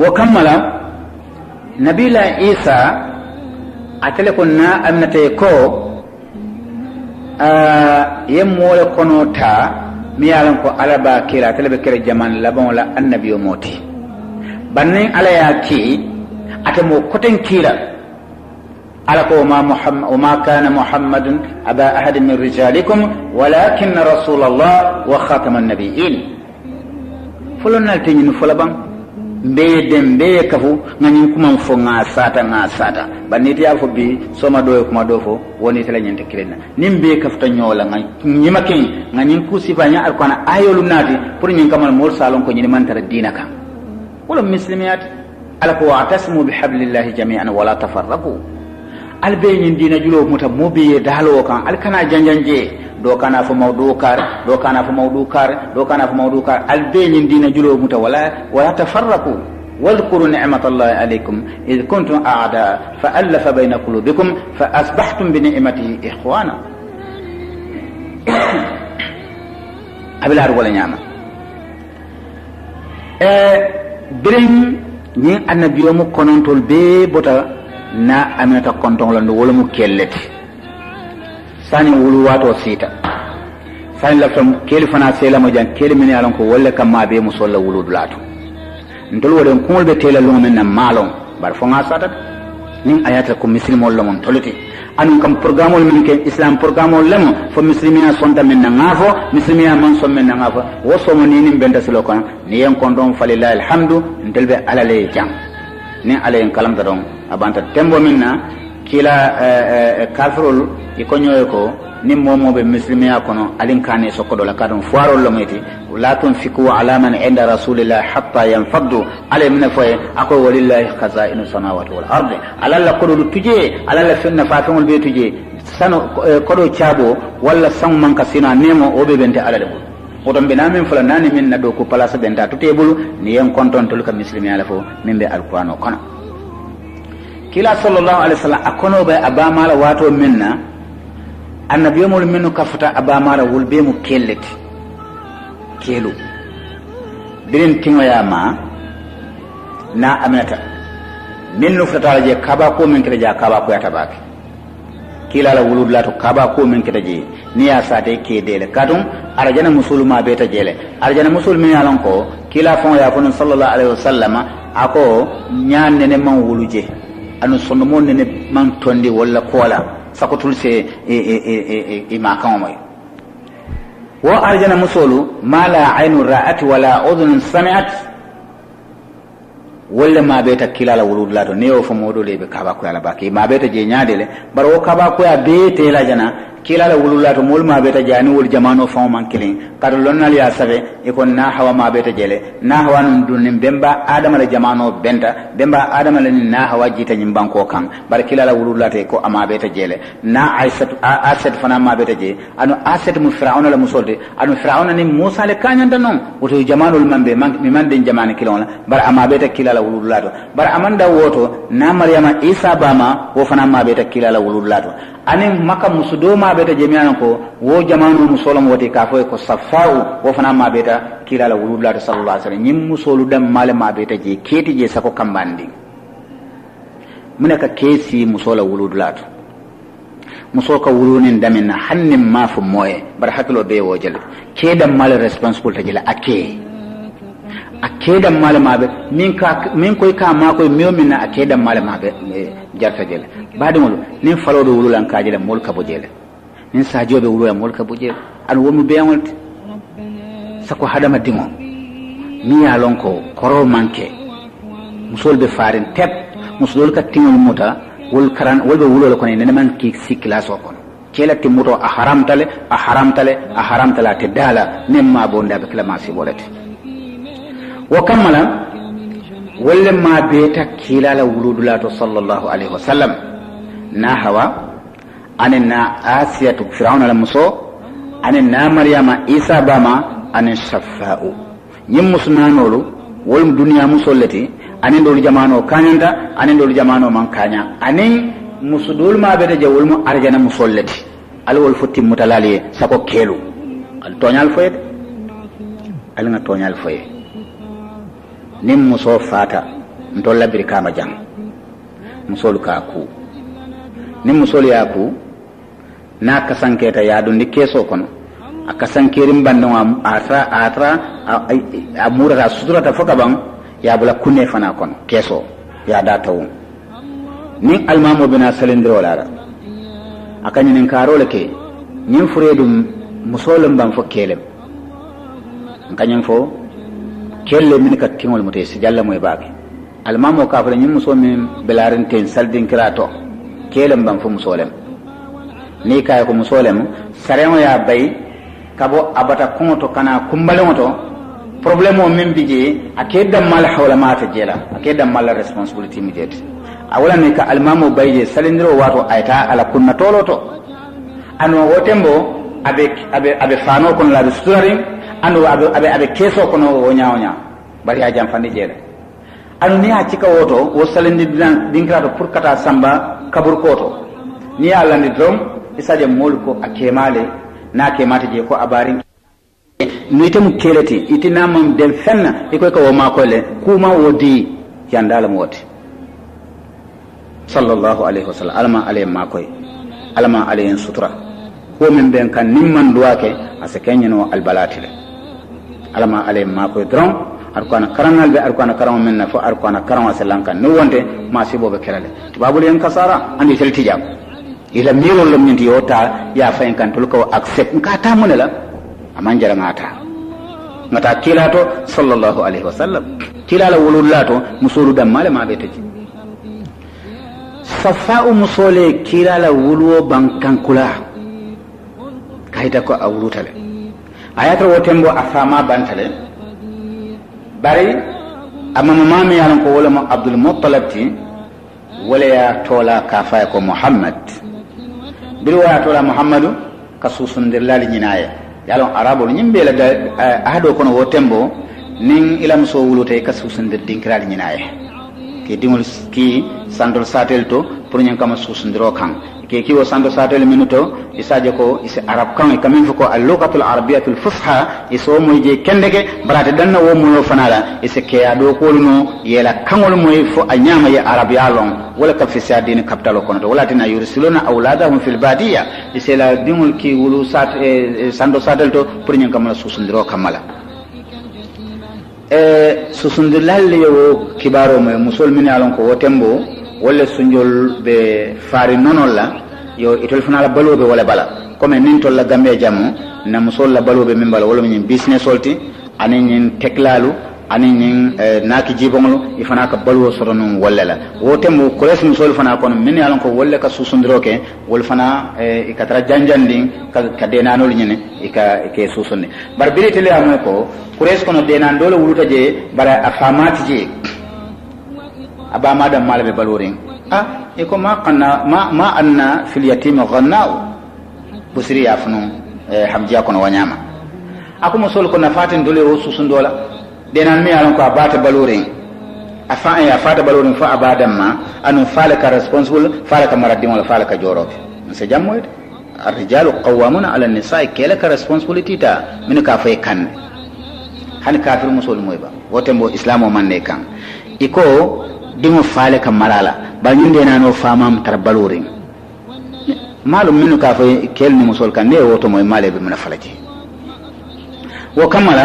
وكمل نبي الله عيسى أتلقنا أمنتي كو يمول كنوتا ميالن كو على كيرا تلبكير جمان لبون لا النبي موتي بنين على ياكي أتمو كتن كيرا على وما كان محمد أبا أحد من رجالكم ولكن رسول الله وخاتم النبيين فلن نلتين فلبان mbeye kafu ngani kuma fo nga sata baniti ya fo bi soma do kuma do fo woni tele nyente kirena nimbe kafu ta nyola ngani makin ngani ku sifanya alkona ayolu nati pour nyin kamal mor salon ko nyini mantara dinaka wala muslimiyat alako atasimu bihablillahi jami'an wala tafarraqu albeyin dina julo muta mobiye dalo kan alkana janjanje do kana fa mawdukar albeyin dina julo muta wala tafarraqu واذكروا نعمة الله عليكم إذ كنتم أعداء فألف بين قلوبكم فأصبحتم بنعمته إخوانا أبلا ولا نعمة برين ني النبي يوم كنتم بوتا na ameta konton la wala mu kelleti sani wulu wato sita sani la fam keli fana sela mo jan keli min yalan ko wala kam ma be musalla wulu dulato ndol woden ko be tela lo men na malon bar fo nga sata nin ayata ko muslimol lo mon toliti anu kam programme min ke islam programme lemo fo muslimina sonta men na ngafo muslimina man son men na ngafo wo so mo ni benta silo kan ni en kondon falilahi alhamdu ndelbe alale jang ni ala en kalam don abanta tembo minna kila kafirul ikonyo ko ni momo be muslimiya kono alin kane sokodo la kadon fuarol lo meti la tunfiku ala man inda rasulillah hatta yanfaddu ala min fa ako walillahi khaza'inu samawati wal ardi ala la kodo tuje ala la sunna fatumul be tuje sano kodo chabo wala sang man kasina nemo obe bente ala de oton be namin fula nani min na do ko place benta to tebulu ni en konton tol ka muslimiya la fo min be alqur'ano kono kila sallallahu alaihi wasallam akono be abamala wato minna annabiyumul minnu kafata abamala wulbe mu kelleti kelu birin tinwaya ma na aminata minnu fatala je kaba ko min kede ja kaba ko yata baki kila la wulud la to kaba ko min kede je ni ya sate ke dele kadum arjana musulma be ta jele arjana musulmi yalan ko kila fon ya fon sallallahu alaihi wasallam ako nyaanne ne man wuluje anu sonno mon ne man tondi wala kola sakotul se e makan moy wa arjana musulu mala aynu ra'at wala udhun sami'at wala ma beta kilala wulud lato neo fo modo lebe kaba ko ala baki ma beta je nyaadele baro kaba ko ya bete la jana kilala wulud lato mol ma beta jani wol jamano fo man kilin kado lonnal ya sabe e kon na hawa ma beta jele na hawa nun dunnim bemba adama la jamano benta bemba adama la na hawa jita nyim banko kan bar kilala wulud lato ko ama beta jele na aisat fana ma beta je anu aset mu fir'auna la musolde anu fir'auna ni musa le kanyanda non woto jamanul mambe mi man den jamane kilon la bar ama beta kilala wulud lato bar amanda woto na maryama isa bama wo fana ma beta kilala wulud lato anin maka musudo ma beta jemiana ko wo jamanu musolom wote ka fo ko safau wo fana ma beta kilala wulud lato sallallahu alaihi wasallam nyim musolu dam male ma beta je keti je sako kambandi munaka kesi musola wulud lato musoka wulunin damin hannin ma fu moye bar haklo be wo jele kedam mal responsible ta jela akedan malama be min koy ka ma koy miyo min akedan malama be jarta jele badi mulu nin falo do wululan ka jele mol ka bo jele nin sajo be wululan mol ka bo jele an womu be amol sako hadama dimo mi ya lon ko koro manke musol be farin tep musol ka tingol muta wol karan wol be wulol ko ne man ki sikla so ko kela timuto a haramtale te dala nemma bonda be kala masi bolati wa kamala walla ma beta kilala wuludulato sallallahu alaihi wasallam na hawa anna asiyatu fir'auna la muso anna maryama isa bama anin shafa'u nyim musmanolu wol duniya musollati anin dol jamano kanyanda anin dol jamano man kanya anin musudul ma beta jawul mu arjana musollati alwol futti mutalali sako kelu al tonyal foye al nga tonyal foye nim muso fata ntolla bir kama jang musolu ka ku ni musolu ya ku na kasanketa ya do ndi keso kono akasankerim bandon atra amura suturata foka bang ya bula kunne fana kono keso ya da tawu ni almamo bina salindro lara akany nin karole ke nyin furedum musolum ban fo kelem kanyam fo kelle min ka tingol mute si jalla moy baake almamo ka fa nyin muso min belarin ten saldin kirato kelem ban fo musolem ni kay ko musolem saremo ya bay kabo abata konto kana kumbalonto problème o min bije akeda mal hawla mata jela akeda mal responsibility immediate awala ne ka almamo bayje salindiro wato ayta ala kunna toloto ano wotembo abe fano kono la story ando abe keso kono wonya bari a jam fandi jela anu ni a cika woto wo salindi dinkrato pour kata samba kabur koto ni ala ndi drom isaje molko akemale na kemata je ko abarin ni tem keleti itina mam dem fenna iko ko ma ko le kuma wodi yandala moti sallallahu alaihi wasallam alma alayhi ma koy alma alayhi sutura ko min ben kan nimman duwake asakenyo albalatile alma alayhi ma koy dron arkana karangal be arkana karam minna fo arkana karam salanka no wonde ma sibo be kelale babul yan kasara andi selti jam ila miro lam nyinti yota ya fayin kan tul ko accept ka ta munela amanjara ngata kilato sallallahu alaihi wasallam kilala wulullato musulu dam male ma be taji safa'u musole kilala wuluwo bankan kula kaita ko awrutale ayata wotembo afama bantale bari amama mami yalan ko wala Abdul Muttalib ti wala ya tola kafa ko Muhammad bilwa tola Muhammadu kasusundir lali nyinaye yalon arabo nyimbe la ahado kono wotembo nin ilam so wulute kasusundir dinkral nyinaye ke dimul ki sandol satel to pour nyen kama susundiro kan ke kiwo sando satel minuto isaje ko isi arab kan e kamin ko al-lughatul arabiyyatul fusha iso moyje kendeke barate danna wo moyo fanala isi ke ado ko luno yela kangol moy fo anyama ya arab yalon wala ka fi sadin kaptalo kono to wala tina yursiluna awladahum fil badiya isi la dimul ki wulu sat sando satel to pour nyen kama susundiro kamala susundirlalle yo kibaro mo musulmini alon ko wotembo wala sunjol be fari nonolla yo itol fana la balobe wala bala comme nin tol la gambe jamu na musol la balobe min bala wala min business solti ani nin teklalu ani nin naki jibonglo ifana ka balwo soronon wala la wotembo ko les musol fana kono min alon ko wala ka susundiroke wala fana ikatra janjanding ka denanol nyene ke susunne bar bilite le amoy ko kures kono denan dole wuluta je bara afamati je aba madam malabe balorin iko ma qanna ma anna fil yatim ghanna'u busri yafnu hamjiya kono wanyama ako musol ko nafatin dole o susundola denan mi alon ko abata balorin afa ya fata balorin fa abadam ma anu falaka responsible falaka maradim wala falaka jorobe se jammoyde الرجال قوامون على النساء كلك responsibility ta min ka fay kan han kafir musul moyba wotembo islamo manne kan iko dimo faale kam marala ba nyinde nano famam tar balorin malum min ka fay kelni musul kan ne woto moy male be min falaji wo kamala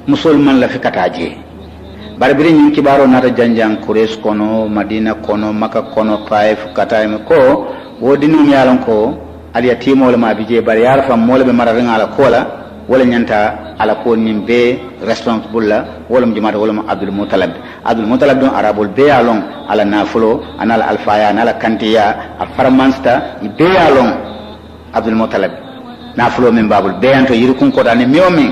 musulman la fikataje barbiri nyin kibaro nata janjang kures kono madina kono maka kono taif katayme ko wodi num yalon ko al yatimo le ma bije bar yar fam mole be mararin ala kola wala nyanta ala ko nim be responsible la wala mu jumata wala Abdul Muttalib don arabul be yalon ala nafulo anala alfaya anala kantiya a farmansta be yalon Abdul Muttalib nafulo min babul be anto yirukun ko dane miomi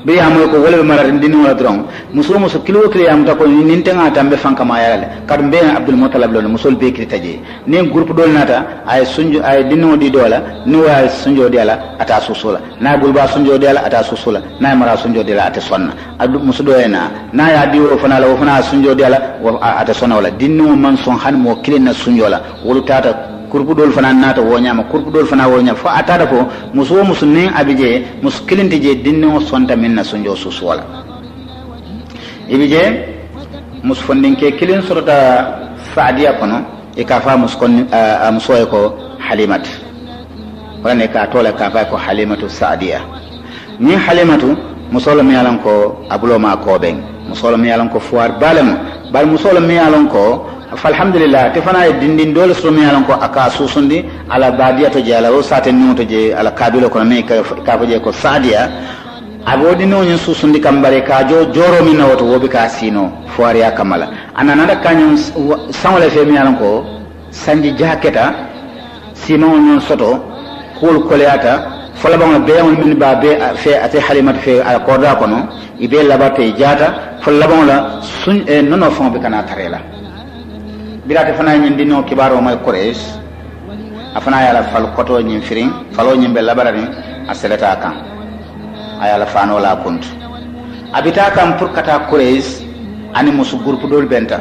be yamoy ko wala be mararin dinu wala dron musul kilo am ta ko nin tanga tambe fanka ma yalale kad be Abdul Muttalib lo musul be kritaje nin groupe dol nata ay sunju ay dinu di dola ni wa sunjo dela ata susula na gulba sunjo dela ata susula na mara sunjo dela ata sonna adu musudo ena na ya diwo fana la fana sunjo dela ata sonna wala dinu man son han mo kilina sunjo la wolu tata kurpudol fana nata wonyama kurpudol fana wonya fa atada ko musu nin abije muskilinte je dinno sonta minna sunjo susuwala ibije musfondin ke kilin sorota Saadiya kono e ka fa musoye ko Halimat wala ka tola ka fa ko Halimatu Saadiya ni Halimatu musolo mi yalan ko abulo ma ko ben musolo mi yalan ko fuar balem bal musolo mi yalan ko alhamdulillah te fana dindin dole so mi yalan ko aka susundi ala badiya to je ala o saten no to je ala kabilo ko ne ka faje ko Saadiya abodi no nyin susundi kambare ka joro mi nawoto wobi ka sino fuariya kamala anana da kanyon sanwale fe mi yalan ko sanji jaketa sino nyon soto kul koleata fala bang be on min ba be fe ate Halimat fe ala korda kono ibe labate jata fala bang la sun nono fon be kana tarela birate fana nyin dino kibaro may Quraysh afana yala fal koto nyin firin falo nyin be labarani aseleta kan ayala fano la kunt abita kam pour kata Quraysh ani musu groupe dol benta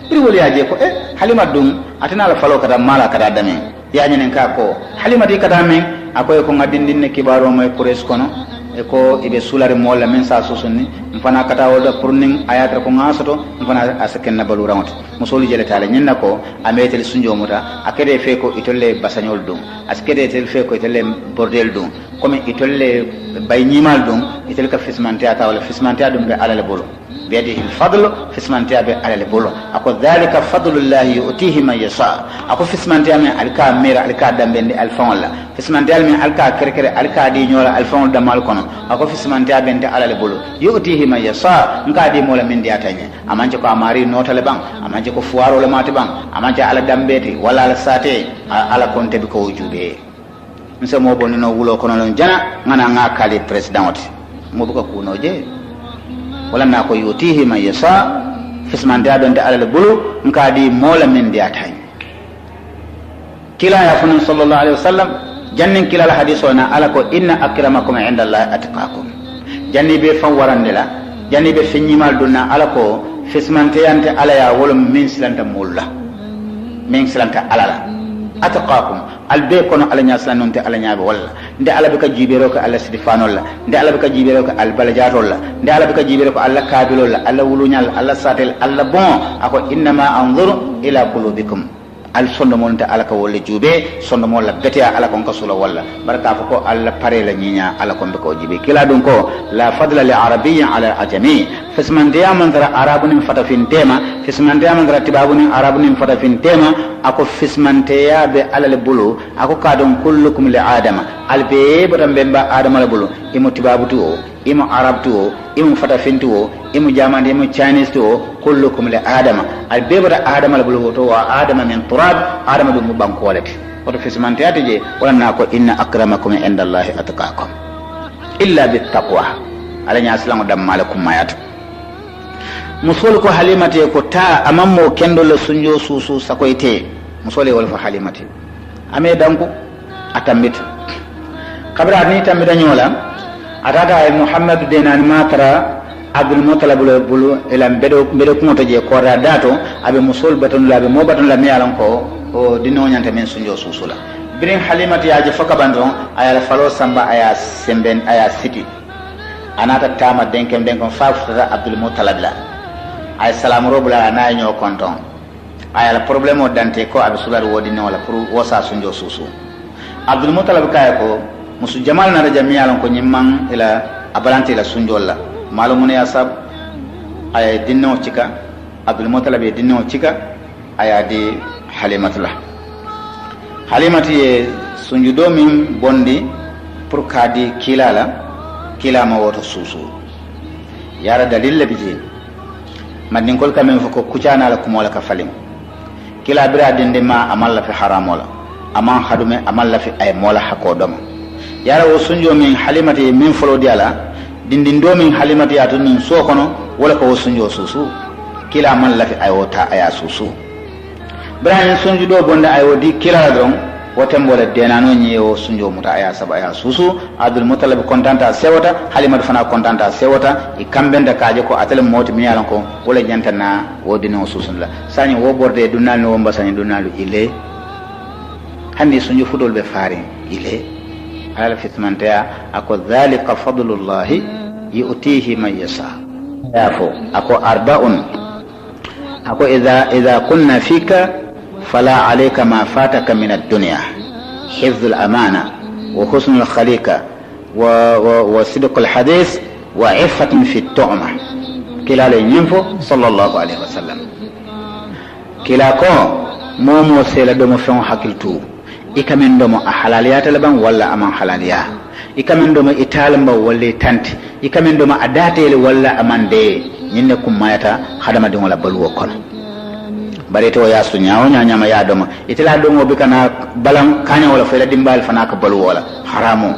biri woli aje ko Halimat dum atana la falo kata mala kata dame ya nyen ka ko Halimat di kata men akoy ko ngadindin ne kibaro may Quraysh kono e ko ibe sulare mo la men sa susuni mfana kata wolda pour ning ayatra ko ngasoto mfana asaken na balu rawt musoli jele tala nyenna ko ametel sunjo muta akede fe ko itolle basanyol dum askede tel fe ko itolle bordel dum comme itolle bay nyimal dum itel ka fismante ata wala fismante dum be alal bolo بيده الفضل فسمانتيا على البولو اكو ذلك فضل الله يؤتيه من يشاء اكو فسمانتيا من الكا مير الكا دمبند الفون لا فسمانتيا من الكا كركر الكا دي نيولا الفون دمال كونو اكو فسمانتيا بنت على البولو يؤتيه من يشاء نكا دي مولا من ديا تاني امانجي كو اماري نوتال بان امانجي كو فوارو لا ماتي بان امانجي على دمبيتي ولا على ساتي على كونتي بكو وجوبي nse mo bonino wulo kono lon jana ngana nga kali president mo buka kuno je wala na ko yutihi man yasa fisman da don da alal bulu nkadi mola min dia tay kila ya funun sallallahu alaihi wasallam jannin kila al hadith wana ala ko inna akramakum inda allahi atqakum janni be fan warandela janni be finyimal dunna ala ko fisman tayante ala ya wala min silanta mulla min silanta alala atqakum albe kono ala nya salanonte ala nya be walla nde ala be ka jibero ko ala sidifano la nde ala be ka jibero ko al balajato la nde ala be ka jibero ko alla kabilo la alla wulunyal alla satel alla bon ako inma anzuru ila qulubikum al sondo monta ala ka wolle jube sondo mon la betia ala kon kasula walla baraka fa ko alla pare la nyinya ala kon be ko jibe kila dun ko la fadla li arabiyyin ala ajami fisman dia man dara arabun fata fin tema fisman dia man dara tibabun arabun fata fin tema ako fisman teya be ala le bulu ako kadon kullukum li adama albe botam bemba adama le bulu imo tibabutu o imo arabtu o imo fata fintu o imo jamande imo chinese to kullukum li adama albe bota adama le bulu to wa adama min turab adama dum banko walati wato fisman teya je wala na ko inna akramakum indallahi atqakum illa bit taqwa ala nya aslamu dam malakum mayat musol ko Halimati ko ta amammo kendo le sunjo susu sakoyte musole wal fa Halimati ame danko atambit kabra ni tambida nyola atata ay Muhammad denan matara Abdul Muttalib bulu ila bedo ko to je ko dato abe musol baton la be mo baton la mi alan ko o dino nyanta men sunjo susu la birin Halimati aje foka bandon ayala falo samba aya semben aya siti anata tama denkem fafuta Abdul Muttalib la ay salam robula na ñoo konton ay la problème o dante ko abi sular wodi no la pour wosa sunjo susu Abdul Muttalib kay ko musu jamal na jami'alan ko nyimman ila abalante la sunjo la malumun ya sab ay dinno cika Abdul Muttalib dinno cika aya di Halimati e sunju do min bondi pour kadi kilala kilama woto susu yara dalil la bije madin kol kamen foko kucana la kumola ka falim kila bira dinde ma amalla fi haramola aman hadume amalla fi ay mola hakodom yara wo sunjo min Halimati min folo diala dindin do min Halimati atun so kono wala ko sunjo susu kila amalla fi ay wota aya susu bira sunju do bonda ay wodi kila don wotembole denano nyewo sunjo muta aya saba aya susu Abdul Muttalib kontanta sewota Halimatu fana kontanta sewota e kambenda kaaje ko atele moti mi yalan ko wala jantana wodino susun la sani wo borde dunal no womba sani dunalu ile handi sunjo fudol be faari ile ala fitmantea ako dhalika fadlullah yu'tihi man yasha yafo ako arbaun ako idha kunna fika fala alayka ma fataka min ad-dunya hifdh al-amana wa husn al-khaliqa wa sidq al-hadith wa iffatun fi at-tu'ma kila le nyimfo sallallahu alayhi wa sallam kila ko momo sela do mo fen hakiltu ikamen do mo halaliyata laban walla aman halaliya ikamen do mo italamba walla tanti ikamen do mo adatele walla amande nyinne kummayata hadama de wala balwo kono bare to ya su nyaawo nyama ya do mo itila do mo bikana balam kanya wala fayla dimbal fana ka balwo wala haramu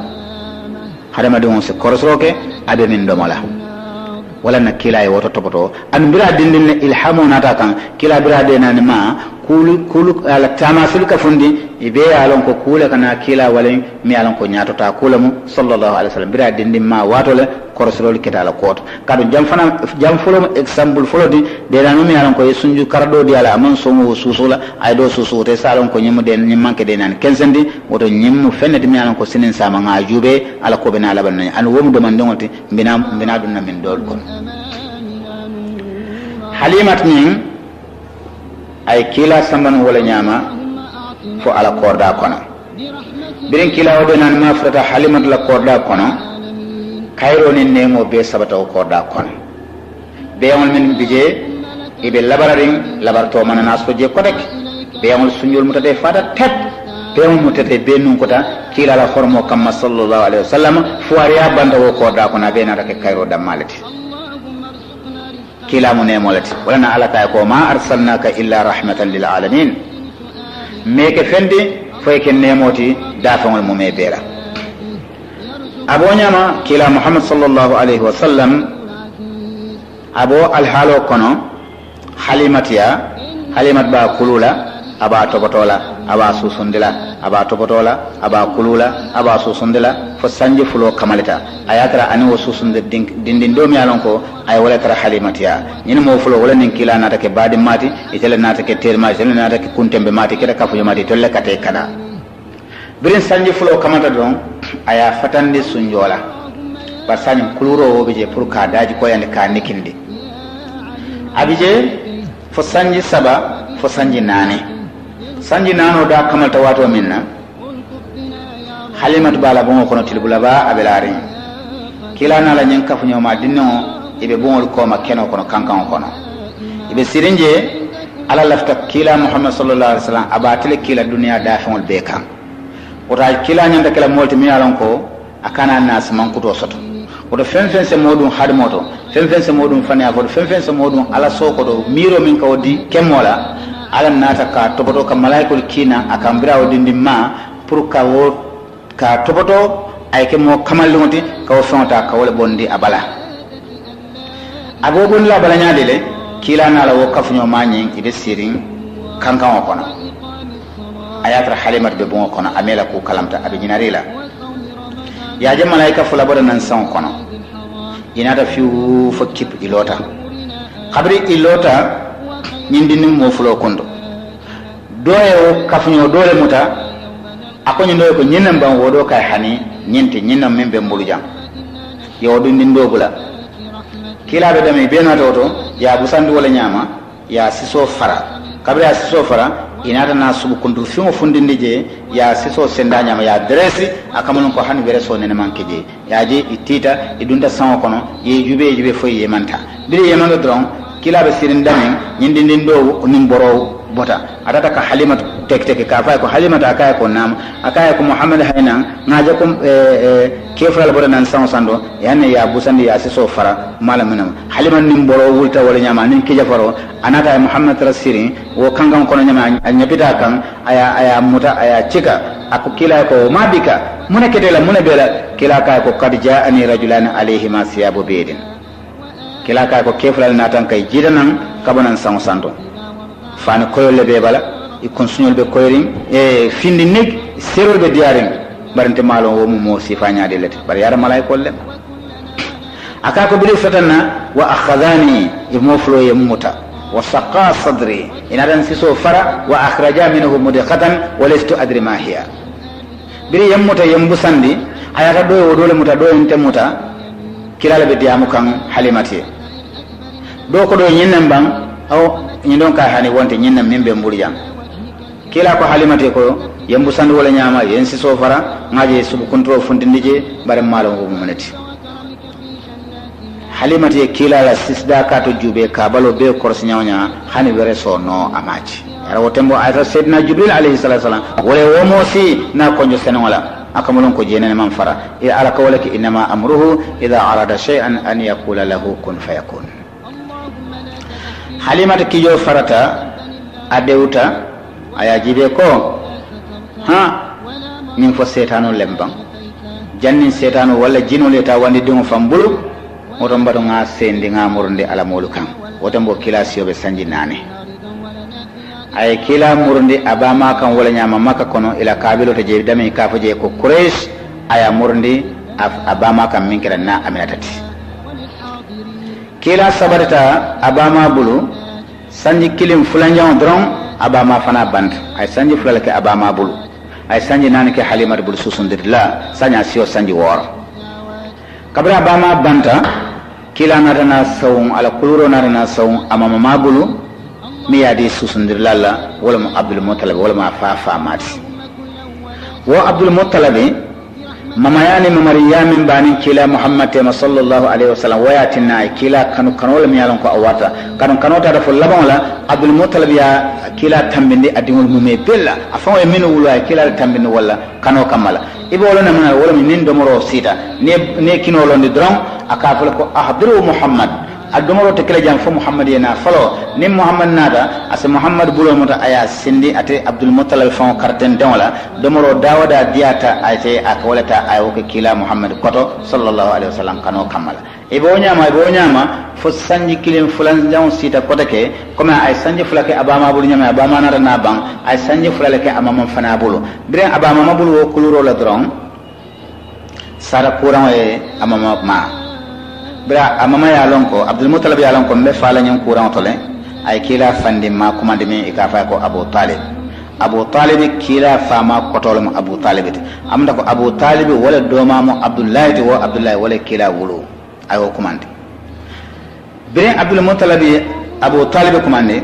hadama de mo se korosroke ade min do mala wala na kila e woto topoto an bira dindin ilhamu nata kan kila bira de nan ma kulu ala tamasul ka fundi ibe alon ko kula kana kila wala mi alon ko nyato ta kula mu sallallahu alaihi wasallam bira dindin ma wato le korosrol kitala koto kadu jam fulo example fulo di de nan mi alon ko sunju kardo di ala amon so mo susula ay do susute salon ko nyimu den nyim manke de nan kensendi woto nyimmu fenneti mi alon ko sinin sama nga jube ala ko bena laban nan an womu do man dongoti bina dunna min dol kon halimat min ay kila samban wala nyama fo ala korda kono birin kila wado nan ma frata halimat la korda kono kayro ni nemo be sabata korda kono be on min bije ibe labararin labarto manana so je kodek be on sunjul mutate fata tet be on mutate be nun kota kila la hormo kamma sallallahu alaihi wasallam fo ariya banda wo korda kono be na take kayro damalati kila mu nemolati wala na alaka ko ma arsalnaka illa rahmatan lil alamin meke fendi foy ken nemoti dafangol mu me bera abonyama kila muhammad sallallahu alaihi wasallam abo alhalo kono halimat ba kulula aba tobotola aba susundila aba tobotola aba kulula aba susundila fo sanji fulo kamalita ayatara ani wo susunde dindin do mi alon ko ay wala tara halimatiya nyin mo fulo wala nin kila nata ke badi mati itele nata ke terma itele nata ke kuntembe mati keda kafu mati tolle kate kada birin sanji fulo kamata don aya fatande sunjola ba sanji kuluro wo bije pour ka daji ko yande ka nikindi abije fo sanji saba fo sanji nane sanji nano da kamalta wato minna halimatu bala bongo kono tilbula ba abelari kila nala nyen kafu nyoma dinno ibe bongol ko ma keno kono kankan kono ibe sirinje ala lafta kila muhammad sallallahu alaihi wasallam abatile kila dunya dafangol be kan wota kila nyanda kala molti mi alon ko akana nas mankuto soto woto fenfen se modum hadmoto fenfen se modum fanya ko fenfen se modum ala soko do miro min ka wodi kemola ala nata ka topoto ka malaikul kina akambira wodindi ma pour ka wo ka topoto ay ke mo kamalluti ka wo fonta ka wala bondi abala abo bon la bala nyaade le kila na la wo kafunyo manyi ibe sirin kankan kono ayatra halimat be bon kono amela ko kalamta abi jinarila ya je malaika fula boda nan san kono inata fiu fokip ilota khabri ilota nyindini mo fulo kondo doye o kafunyo dole muta akonyi ndoye ko nyinan ban wodo kay hani nyinte nyinan membe mbulujam yo do ndindo bula kila be dami be na toto ya busandi wala nyama ya siso fara kabra siso fara inata na subu kundu fimo fundindi je ya siso senda nyama ya dresi akamun ko hani bere so ne mankeje ya je itita idunda sanwo kono ye jube foyi ye manta bire ye manga dron kila be sirin damin nyindindin do nim boro bota atata ka halimatu tek ka fa ko halimatu akaya ko nam akaya ko muhammad hayna ngaje ko kefral bota nan sando yanne ya busandi ya siso fara malaminam haliman nim boro wulta wala nyama nin kija faro anata muhammad rasiri wo kangan kono nyama anyapita kan aya muta aya cika ako kila ko mabika munaketela munabela kila ka ko kad jaani rajulan alayhi ma siyabu bidin kila ka ko kefral natan kay jidanan kabanan sando fani koyole be bala ikon sunyol be koyrin findi nek serol be diaring barante malo wo mo sifanya de lete bar yara malaikol le aka ko bi fatanna wa akhadhani imoflo yamuta wa saqa sadri inadan siso fara wa akhraja minhu mudghatan wa lastu adri ma hiya biri yamuta yambusandi ayata do dole muta do ente muta kilala be diamu kan halimati do ko do nyinnen bang aw ni don ka hani wonte nyinna mimbe mbuljan kila ko halimate ko yembu sandu wala nyama yensi sofara ngaje subu control fundindije bare malo ko munati halimate kila la sisda ka to jube ka balo be korsi nyawnya hani were so no amaji ara wotembo ayta sayyidina jibril alayhi salatu wasalam wala womosi na konjo senwala akamulon ko jenene man fara e ala ka wala ki inma amruhu idha arada shay'an an yaqula lahu kun fayakun halimata kijo farata adeuta aya jibe ko min fo setano lembang jannin setano walla jino leta wandi dum fambulu moto mbado nga sendi nga murde ala molu kan wotambo kila siyobe sanji nane ay kila murde abama kan wala nyama maka kono ila kabilo to je dami kafa je ko quraish aya murde abama kan min kira na aminatati kila sabarta abama bulu sanji kilim fulanjang dron abama fana band ay sanji fulalake abama bulu ay sanji nani ke halimar bulu susundirla sanya siyo sanji wor kabra abama banta kila nadana sawun ala kuluro nadana sawun amama mabulu mi yadi susundirla la wala mu abdul muttalib wala ma fa mati wo abdul muttalib mama yani mariyamin bani kila muhammad sallallahu alaihi wasallam wayatina kila kanu wala mi yalon ko awata kanu ta da fo labon la abdul muttalib ya kila tambindi adingol mume bella afon e minu wula kila tambindi wala kanu kamala ibo wala na wala min nin domoro sita ne kino londi dron akafal ko ahdiru muhammad adomoro te kala jam fo muhammad yana falo nim muhammad nada asa muhammad bulo mota aya sindi ate abdul muttalib fon karten donla domoro dawada diata ate akwalata ayo ko kila muhammad koto sallallahu alaihi wasallam kano kamala ibo nyama fo sanji kilim fulan jaw sita kotake comme ay sanji fulake abama bulu nyama abama nada na bang ay sanji fulake amama fana bulu dire abama mabulu wo kuluro la dron sara courant e amama ma bra amama ya lonko abdul muttalib ya lonko mbe fala nyam courant tole ay kila fandi ma commande mi ka fa ko abu talib kila fama kotol mo abu talib amda ko abu talib wala doma mo abdullah wa abdullah wala kila wulu ay o commande bre abdul muttalib abu talib commande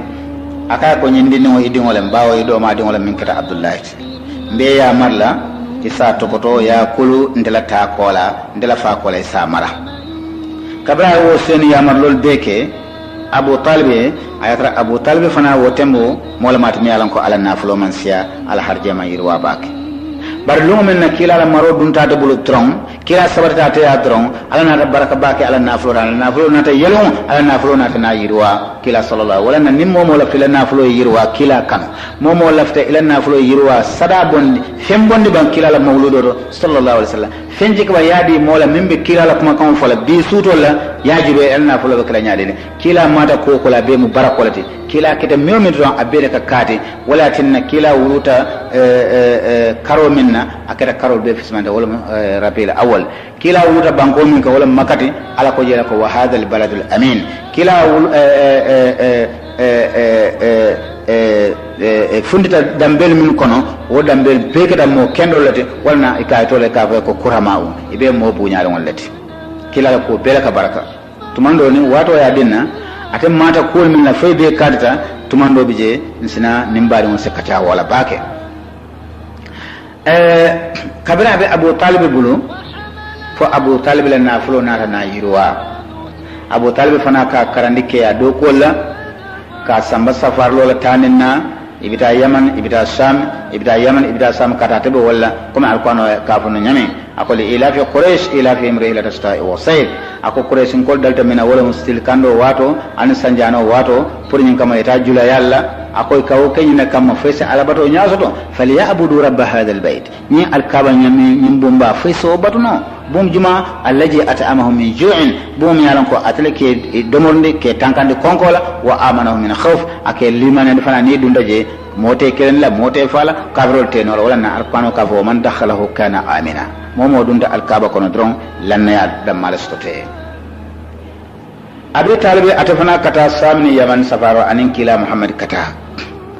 aka ko nyindi no idingolem bawo idoma dingolem min kata abdullah mbe ya marla isa tokoto ya kulu ndela ta kola ndela fa kola isa mara kabra wo sen ya marlol beke abu talib ayatra abu talib fana wo tembo molamat mi alan ko ala nafulo man sia ala harjama yirwa bak bar lungu men kila la maro dunta de bulu tron kila sabarta te ya tron ala na baraka bake ala nafulo na ta yelon ala nafulo na ta na yirwa kila sallallahu wala na nimmo mo la fila nafulo yirwa kila kan momo lafta ila nafulo yirwa sada bondi fembondi ban kila la mawludo sallallahu alaihi wasallam fenji ko yadi mola mimbe kila la kuma kan fola bi suto la yajibe ala nafulo kala nyaade ne kila mata ko ko la be mu barakolati kila kita mewmi don abere ka kati wala tinna kila wuruta karo minna akata karo be fismanda wala rabil awal kila wuruta banko min ka wala makati ala ko jela ko wa hadha al balad al amin kila fundita dambel min kono wo dambel bekata mo kendo lati walna ikaytole ka ko kurama ibe mo buñaale won lati kila ko bela ka baraka tumando ni wato ya dinna ate mata kol min la fay be kadata tumando bije nsina nimbari on sekata wala bake kabira be abu talib bulu fo abu talib la nafulo nata na yirwa abu talib fana ka karandike ya do kolla ka samba safar lola taninna ibita yaman ibita sham kata tebe wala kuma alquano ka funu nyame akoli ila fi quraish ila fi imri ila tasta wa sayf ako quraish kol dalta mina wala mustil kando wato an sanjano wato pour nyin kama eta jula yalla akoy kawo kenyina kama fesa alabato nyasoto falyabudu rabb hadha albayt ni alkaba nyami nyimbumba feso batuno bum juma allaji at'amahum min ju'in bum yalan ko atleke domornde ke tankande konkola wa amanahum min khawf ake limane fana ni dundaje mote kelen la mote fala kabrol tenor wala na alqano ka fo man dakhalahu kana amina momo dunda alkaba kono dron lanna ya damal stote abi talibi atafana kata samni yaman safaro anin kila muhammad kata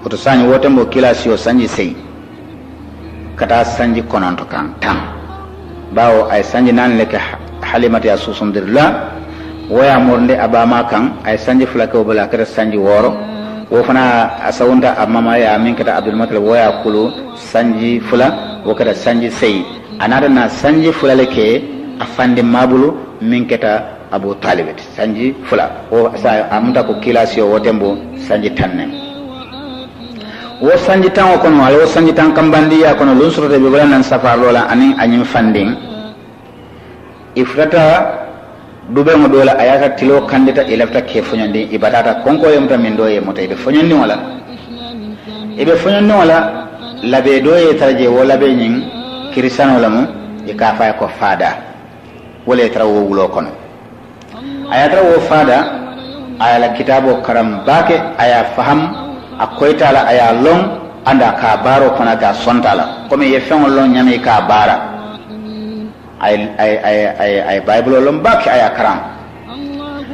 oto sanyi wote mbo kila siyo sanji sei kata sanji kononto kan tam bawo ay sanji nan leke halimati ya susundirla waya morde abama kan ay sanji fulake obala kata sanji woro wo fana asawunta amama ya min kata Abdul Muttalib wo ya kulu sanji fula wo kata sanji sey anata na sanji fula leke afande mabulu min kata Abu Talib sanji fula o sa amunta ko kilasio wo tembo sanji tanne wo sanji tan o kono wala wo sanji tan kambandi ya kono lun surata be wala nan safar lola anin anyim fanding ifrata dube mo dola ayata tilo kandita ilafta ke fonyandi ibadata konko yemta min do ye mota be fonyandi wala ibe fonyandi wala labe do ye tarje wala be nyin kirisano lamu e ka fa ko fada wala tara wo wulo kono ayata wo fada ayala kitabo karam bake aya faham akoytala aya long anda ka baro kona ga sontala comme ye fen long nyame ka bara ay bible long bake aya karam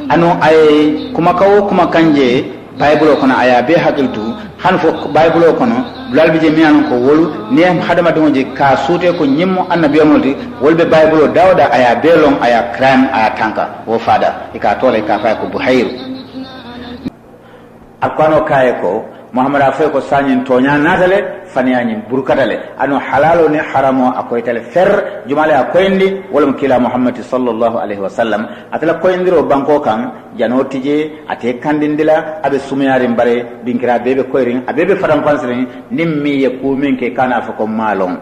ano ay kuma kawo kuma kanje bible kono aya be hakiltu hanfo bible kono lalbi je miyan ko wolu ne hadama donje ka sute ko nyimmo annabi amolti wolbe bible dawda aya belong aya crime aya tanka wo fada ika tole ka fa ko buhayr akwano kaye ko muhammad afay ko sanyin tonya natale faniyani burkatale ano halalo ni haramo akoytale fer jumale akoyndi wala kila muhammad sallallahu alaihi wasallam atala koyndiro banko kan janotije ate kandindila abe sumiyari mbare dinkira bebe koyrin abebe faram pansrin nimmi yakumin ke kana fa ko malon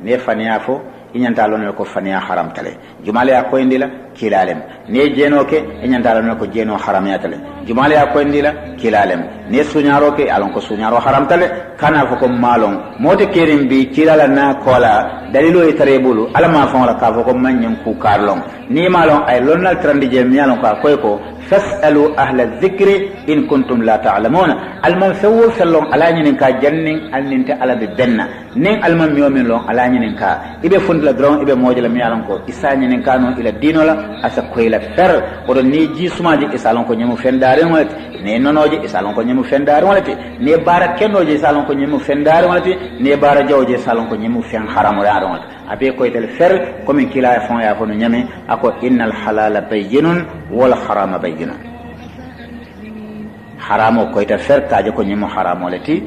ne faniya fo inyanta lon ko faniya haram tale jumale akoyndila kilalem ne jeno ke inyanta lon ko jeno haram yatale jumale akoyndila kilalem ne sunyaro ke alon ko sunyaro haram tale kana fa ko malon mote kerim bi kilala na kola dalilo e tarebulu alama fa wala ka fa ko manyen ku karlon ni malon ay lonnal trandi je mi alon ko koy ko fasalu ahla dhikri in kuntum la ta'lamuna alman sawu sallon ala nyinin ka jannin alninta ala be benna nin alman miyomin lon ala nyinin ka ibe fundla dron ibe mojala mi alon ko isa nyinin ka non ila dinola asa koyla fer odo ni ji sumaji isalon ko nyemu fendare wala ne nonoje isalon ko nyemu fendare wala ne bara kennoje isalon ko nyemu fendare wala ne bara jawje isalon ko nyemu fen haram wala abe koytel fer comme kila fon ya fonu nyame ako innal halala bayyinun wal harama bayyinun haramo koytel fer kaje ko nyimo haramo leti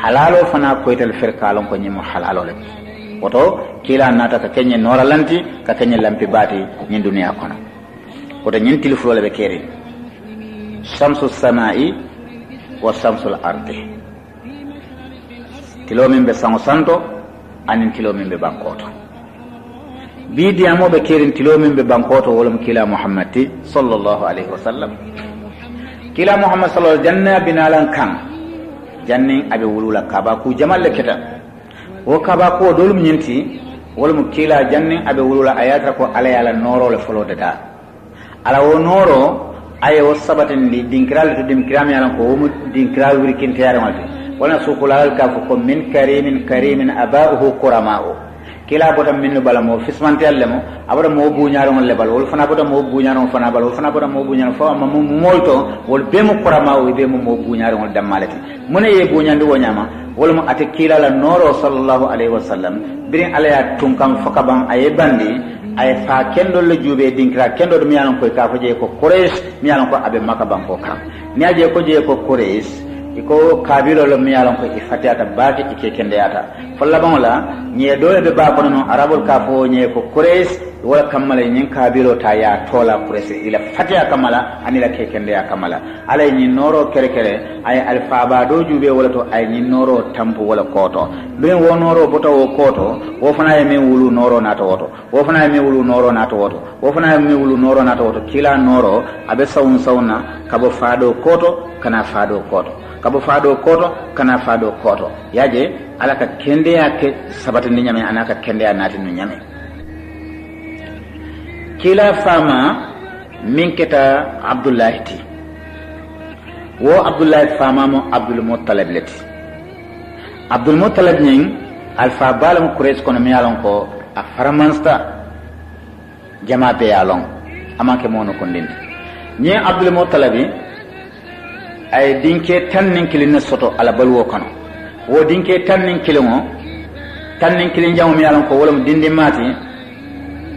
halalo fana koytel fer kalon ko nyimo halalo leti woto kila nata ka kenye noralanti ka kenye lampi bati nyin duniya kono woto nyin tilfuro le be keri shamsu samai wa shamsul ardi tilo min be santo anin tilo min be bankoto bidi amobe kerin tilo min be bankoto wolum kila muhammad sallallahu alaihi wasallam kila muhammad sallallahu janna binalan kan jannin abe wulula kaba ku jamal leketa wo kaba ko dolum nyinti wolum kila jannin abe wulula ayata ko ala yala noro le folo dada ala wo noro ay wo sabatin li dinkral to dinkram yalan ko wo dinkral wirkin tayar malti wala sukulal ka ko min karimin aba'uhu qurama'u kila botam min bala mo fismante allemo abada mo buñaro ngol lebal wol fana botam mo buñaro fana bal wol fana botam mo buñaro fa mo molto wol be mo qurama'u be mo buñaro ngol damalati mune ye buñandi wonyama wol mo ate kila la noro sallallahu alaihi wasallam birin alaya tunkam fakaban aye bandi ay fa kendo le jube dinkra kendo do miyanon ko ka faje ko quraish miyanon ko abe makaban ko kam ni aje ko je ko quraish iko kabilo lo miyalon ko ifatiata baati ike kendeyata falla bangla nye dole be ba kono arabul kafo nye ko quraish wala kamala nyin kabilo ta ya tola quraish ila fatiya kamala anila ke kendeya kamala alay nyin noro kere kere ay alfa ba do jube wala to ay nyin noro tampu wala koto ben wo noro boto wo koto wo fana e men wulu noro nato woto wo fana e men wulu noro nato woto wo fana e men wulu noro nato woto kila noro abe sawna kabo faado koto kana faado koto kabo faado koto kana faado koto yaje alaka kende yake sabata ni nyame anaka kende anati no nyame kila fama minketa abdullah ti wo abdullah fama mo abdul muttalib leti abdul muttalib nyin alfa balam quraish kono mi yalon ko a faramansta jama be yalon amake mono ko ndindi ni abdul muttalib ay dinke tannin kilin soto ala balwo kono wo dinke tannin kilin jamu mi yalan ko wala mu dindi mati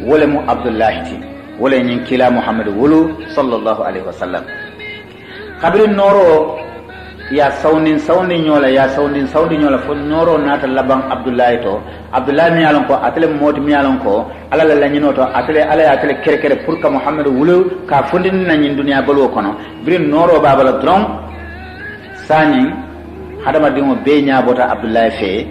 wala mu abdullah ti wala nyin kila muhammad wulu sallallahu alaihi wasallam kabrin noro ya sawnin ñola fo noro nata laban abdullahi to abdullahi mi yalon ko atele moti mi yalon ko ala la lañino to atele ala ya atele kere pour que muhammad wulu ka fundin nañin duniya balwo kono birin noro babala dron sani hadama dimo be ñabota abdullahi fe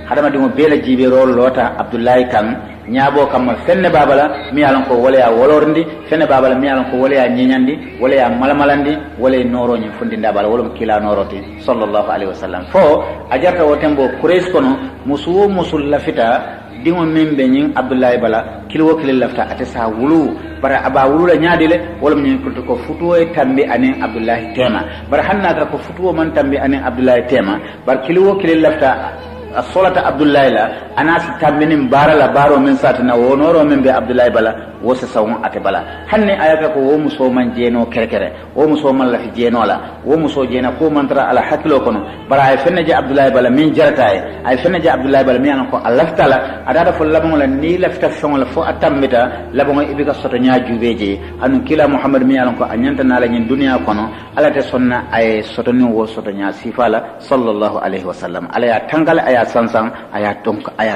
hadama dimo be la jibe rol lota abdullahi kan ñaabo kam fenne babala mi yalon ko wala ya wolorndi fenne babala mi yalon ko wala ya ñeñandi wala ya malamalandi wala noro ñi fundinda bala wala kila noroti sallallahu alaihi wasallam fo ajarta wotembo quraish kono musul lafita dingo membe ñing abdullahi bala kilo kilo lafta ate sa wulu bara aba wulu la ñaadile wala ñi ko futuo e tambi anen abdullahi tema bara hanna ka ko futuo man tambi anen abdullahi tema bar kilo lafta asolata abdullahi la anas tambinin barala baro min satana wonoro min be abdullahi bala wosa sawon ate bala hanne ayata ko wo muso man jeno kerekere wo muso man la fi jeno la wo muso jena ko mantra ala hakilo kono bara ay fenne je abdullahi bala min jarata ay fenne je abdullahi bala mi an ko alaftala adada fo labon la ni lafta fon la fo atammita labon ibika soto nya jubeje anu kila muhammad mi an ko anyanta na la nyin duniya kono ala te sonna ay soto ni wo soto nya sifala sallallahu alaihi wasallam ala ya tangala aya sansan aya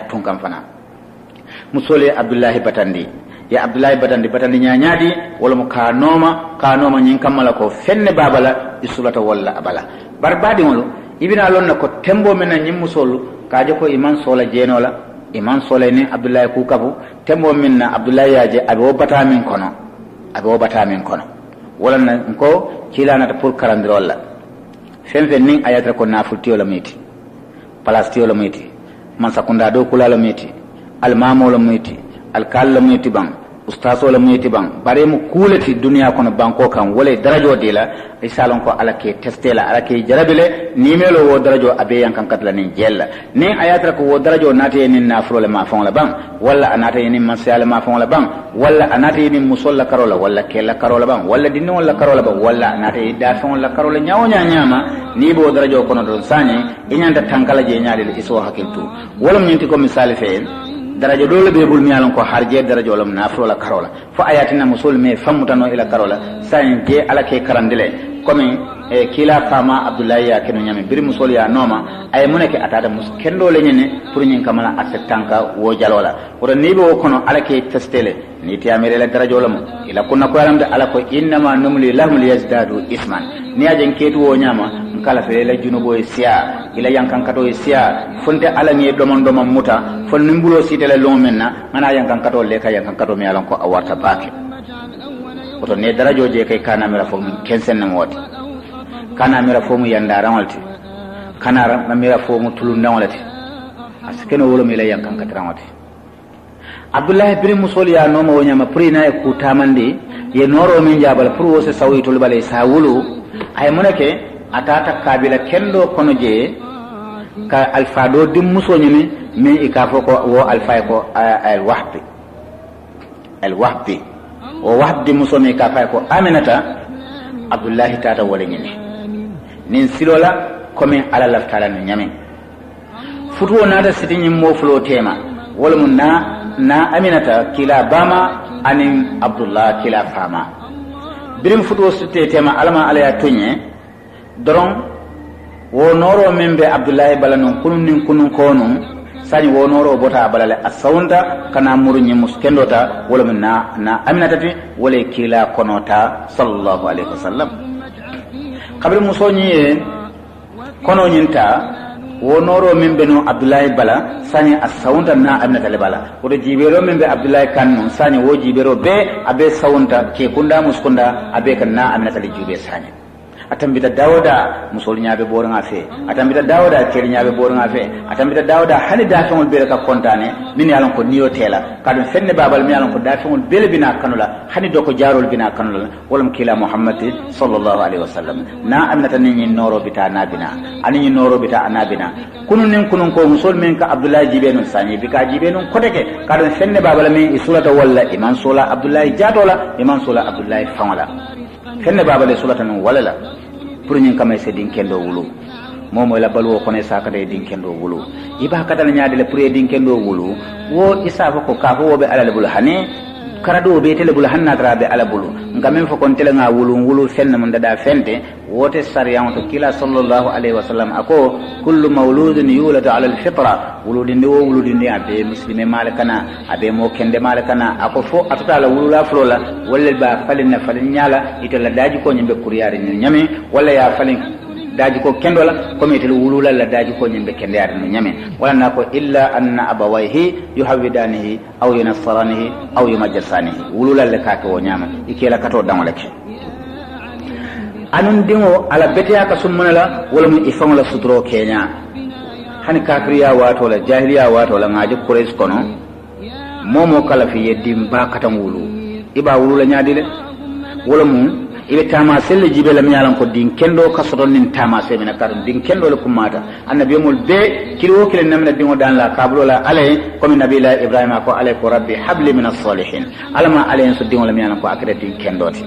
tunkan fana musole abdullahi batandi ya abdullahi batandi nyaanyadi wala mu kanoma nyin kamala ko fenne babala isulata walla abala barbadi wolo ibina lonna ko tembo mena nyim musolu kaje ko iman sola jenola iman sola ni abdullahi ku kabu tembo minna abdullahi yaje abo batamin kono wala na ko kilana ta pour karandirolla femfe nin ayatra ko nafultiyo la miti palastio la miti man sakunda do kula la miti almamo la miti alkal la miti bang ustaso la miti bang bare mu kulati duniya kono banko kan wala darajo dila isalon ko alake testela alake jarabile ni melo wo darajo abe yankan katla ni jella ni ayatra ko wo darajo nate ni nafro le ma fon la bang wala anata ni masala ma fon la bang wala anata ni musolla karola wala kella karola bang wala dinni wala karola bang wala anata da fon la karola nyawonya nyama ni bo darajo kono don sanye inyanta tankala je nyaade iso hakiltu wala minti ko misali fe darajo dole be bul miyalon ko harje darajo lam nafro la karola fa ayatina musul me famutano ila karola sanye je alake karandile comme kila fama abdullahi ya kenu nyame biri musol ya noma ay munake atada mus kendo le nyene pour nyin kamala asetanka wo jalola wora nibe wo kono alake testele ni tiamere la darajo lam ila kunna ko alamde alako innama numli lahum liyazdadu isman ni ajen ketu wo nyama kala fe la junubo sia ila yankan kato sia fonte ala ngi domon muta fon nimbulo sitele lo menna mana yankan kato le ka yankan kato mi alan ko awarta baake oto ne darajo je kay kana mira fo min kensen na moti kana mira fo mu yanda rawalti kana mira fo mu tulun nawalati askeno wolo mi la yankan katrawati abdullah bin musoliya no mo nyama prina e ku tamande ye noro min jabal pour wo se sawitul balay sa wulu ay munake atata kabila kendo kono je ka alfado dim muso nyimi mi ikafo ko wo alfay ko al wahbi o wahdi muso mi kafay ko aminata abdullahi tata wala nyimi nin silola comme ala laftala no nyami futu nada sidini mo flo tema wala mun na aminata kila bama anin abdullah kila fama birim futu sute tema alama ala ya tonye doron wo noro membe abdullahi balanon kunun konun sani wo noro bota balale asawunda kana murunyi muskendota wala na aminatati wala kila konota sallallahu alaihi wasallam kabir musonyi kono nyinta wo noro membe no abdullahi bala sani asawunda na aminatale bala wodo jibero membe abdullahi kanno sani wo jibero be abe sawunda ke kunda muskunda abe kan na aminatale jube sani atambita dawda musol nyaabe boronga fe atambita dawda keri nyaabe boronga fe atambita dawda hani dafengol bele ka kontane min yalon ko niyo tela kadum fenne babal mi yalon ko dafengol bele bina kanula hani doko jarol bina kanula wolam kila muhammad sallallahu alaihi wasallam na amnata ni noro bita nabina ani noro bita anabina kunun ko musol men ka abdullah jibenu sani bika jibenu kodeke kadum fenne babal mi isulata walla iman sola abdullah jadola iman sola abdullah famala fenne babal sulata non wala pour ñin kamay se din kendo wulu momo la balwo ko ne saka de din kendo wulu iba kadal nyaade le pour din kendo wulu wo isa ko ka fo be alal bul hani karado be tele bulu hanna tarabe ala bulu ngamen fa kon tele nga wulu fenna mun dada fente wote sariyan to kila sallallahu alaihi wasallam ako kullu mawludin yuladu ala alfitra wuludin de wuludin de abe muslime malakana abe mo kende malakana ako fo atuta la wulula flola walla ba falin nyala itola daji ko nyimbe kuriyari nyame walla ya falin daji ko kendola comme tel wulula la daji ko nyimbe kende yar no nyame wala nako illa anna abawayhi yuhawidanihi aw yunassaranihi aw yumajjasanihi wulula le kake wo nyama ikela kato damolake anun dingo ala beteya ka summunala wala mu ifam la sutro kenya hani kafiriya wato la jahiliya wato la ngaji quraish kono momo kala fi yedim ba katan wulu iba wulula nyaadile wala mu ibe tama selle jibe lam yalan ko din kendo kasodon nin tama se mina karum din kendo le kumata annabi mul be kilo kile namna dingo dan la kablo la alay comme nabi la ibrahima ko alay ko rabbi habli min as-salihin alama alay so dingo lam yalan ko akade din kendoti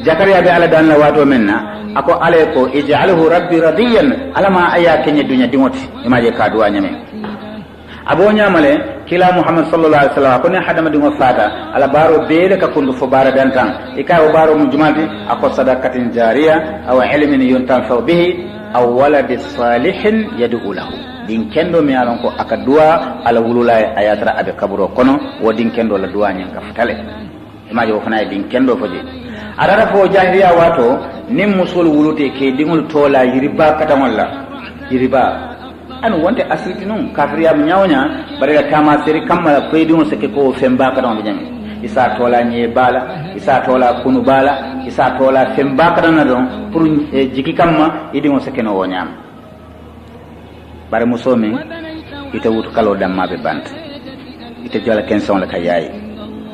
zakariya be ala dan la wato menna ako alay ko ij'alhu rabbi radiyan alama aya kenya dunya dingoti imaje kadwa nyame abo nyamale kila muhammad sallallahu alaihi wasallam ko ne hadama dingo fata ala baro beele ka kundu fo bara dantan ikaw baro mu jumati ako sadaqatin jariya aw ilmin yuntafa bihi aw waladis salihin yad'u lahu din kendo mi alon ko aka duwa ala wulula ayatra abe kaburo kono wo din kendo la duwa nyen ka fatale imaje wo fana din kendo foje adara fo jahiliya wato nim musul wulute ke dingul tola yiriba katamalla yiriba anu wonte asriti non kafiriya mu nyawnya bare tama seri kamala koydi on seke ko femba ka don nyami isa tola nye bala isa tola kunu bala isa tola femba ka don don pour jiki kamma idi on seke no wonyam bare musomi ita wutu kalo damma be bant ita jala kenson la kayai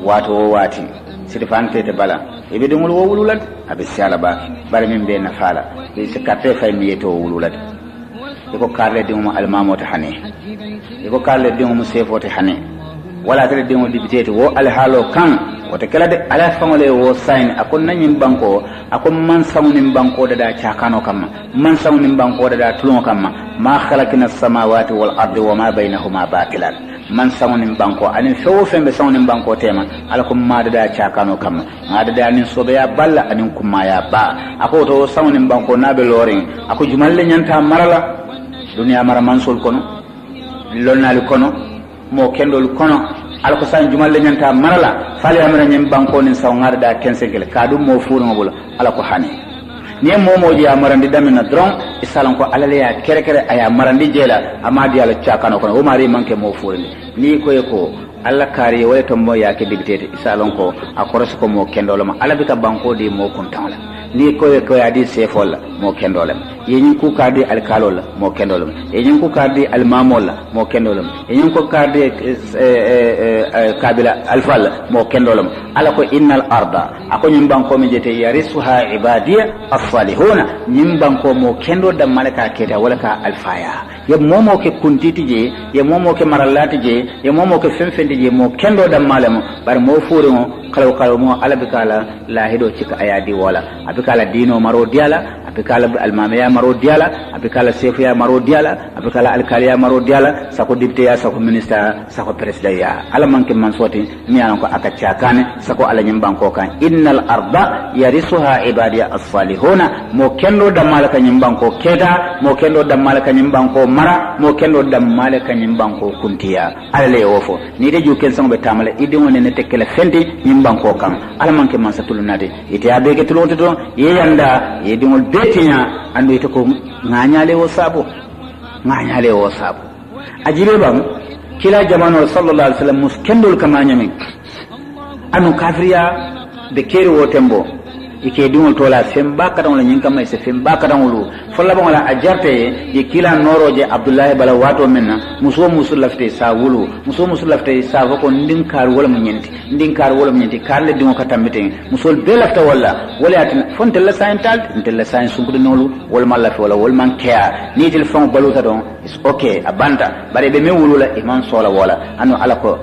wato wati sirfante te bala ibe dum wo wululat abe sala ba bare min be na fala be se katte fay mi yeto wululat iko karle dingo almamo ta hane iko karle dingo musefo ta hane wala tare dingo dibitete wo alhalo kan wata kala de ala famole wo sign akon nanyin banko akon man sawnin banko da chakano kamma man sawnin banko da tulon kamma ma khalaqna as-samawati wal ardi wama bainahuma batilan man sawnin banko anin fewo fembe sawnin banko tema alakum ma da chakano kamma ma da nin sobe ya balla anin kuma ya ba ako to sawnin banko nabe lorin ako jumalle nyanta marala dunia mara mansul kono lonnali kono mo kendol kono alko san jumalle nyanta marala fali amara nyem banko nin saw ngarda kensegel kadum mo furu ngol alako hani ni momoji ya marandi damina dron isalan ko alale ya kere aya marandi jela amadi ala chakano kono o mari manke mo furu ni ko alla kari wala to mo ya ke dibitete isalan ko akoroso ko mo kendol ma alabika banko di mo kuntala ni ko adi sefol mo kendolem yenyin ku kadi alkalol mo kendolem yenyin ku kadi almamol mo kendolem yenyin ku kadi kabila alfal mo kendolem ala ko innal arda ako nyim banko mi jete yarisuha ibadiya as-salihuna nyim banko mo kendo da malaka keta wala ka alfaya ye momo ke kuntiti je ye momo ke marallati je ye momo ke femfendi je mo kendo da malamo bar mo fure mo kalaw mo alabikala lahido cika ayadi wala abikala dino maro diala abikala almamiya maro diala abikala sefiya maro diala abikala alkaliya maro diala sako dipte ya sako minister sako president ya ala manke man soti mi anan ko akacha kane sako ala nyimbanko kan innal arda yarisuha ibadiya as-salihuna mo kendo da malaka nyimbanko keda mo kendo da malaka nyimbanko mara mo kendo da malaka nyimbanko kuntiya ala le wofo ni de juken sango be tamale idi woni ne tekele fendi nyimbanko kan ala manke man satulunade ite abeke tulonto to yeyanda yedingol betinya andu ite ko nganyale wo sabo ajibe bam kila jamano sallallahu alaihi wasallam muskendul kama nyami anu kafiriya de keri wo tembo ike dingol tola femba kadon la nyinka mai se femba kadon lu folla bon la ajarte ye kila noroje abdullah bala wato menna muso lafte sa wulu muso lafte sa ko ndin kar wala mu nyenti karle dingo katambete muso be lafta wala atin fonte la saintal intel sain sunkude nolu wala malafi wala man care ni tel fon baluta don is okay abanda bare be me wulula iman sola wala anu alako